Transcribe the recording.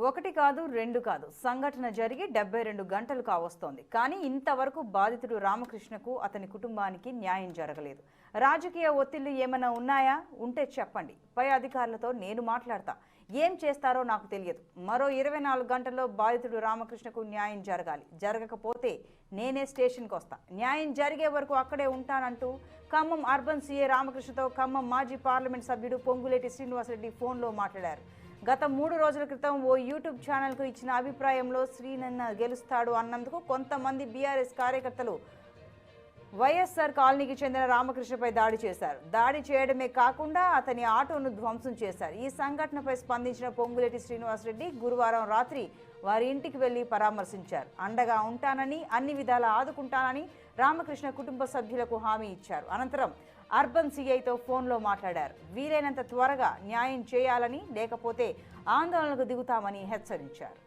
ఒకటి కాదు రెండు కాదు సంఘటన జరిగి 72 గంటలు కావస్తోంది. కానీ ఇంతవరకు బాధితుడు రామకృష్ణకు అతని కుటుంబానికి న్యాయం జరగలేదు. రాజకీయ ఒత్తిళ్లు ఏమైనా ఉన్నాయా? ఉంటే చెప్పండి, పై అధికారులతో నేను మాట్లాడతా. ఏం చేస్తారో నాకు తెలియదు. మరో 24 గంటల్లో బాధితుడు రామకృష్ణకు న్యాయం జరగాలి. జరగకపోతే నేనే స్టేషన్కి వస్తా. న్యాయం జరిగే వరకు అక్కడే ఉంటానంటూ ఖమ్మం అర్బన్ సీఏ రామకృష్ణతో ఖమ్మం మాజీ పార్లమెంట్ సభ్యుడు పొంగులేటి శ్రీనివాసరెడ్డి ఫోన్లో మాట్లాడారు. గత 3 రోజుల క్రితం ఓ యూట్యూబ్ ఛానల్కు ఇచ్చిన అభిప్రాయంలో శ్రీనన్న గెలుస్తాడు అన్నందుకు కొంతమంది బీఆర్ఎస్ కార్యకర్తలు వైఎస్ఆర్ కాలనీకి చెందిన రామకృష్ణపై దాడి చేశారు. దాడి చేయడమే కాకుండా అతని ఆటోను ధ్వంసం చేశారు. ఈ సంఘటనపై స్పందించిన పొంగులేటి శ్రీనివాసరెడ్డి గురువారం రాత్రి వారి ఇంటికి వెళ్లి పరామర్శించారు. అండగా ఉంటానని, అన్ని విధాలా ఆదుకుంటానని రామకృష్ణ కుటుంబ సభ్యులకు హామీ ఇచ్చారు. అనంతరం అర్బన్ సీఐతో ఫోన్లో మాట్లాడారు. వీలైనంత త్వరగా న్యాయం చేయాలని, లేకపోతే ఆందోళనకు దిగుతామని హెచ్చరించారు.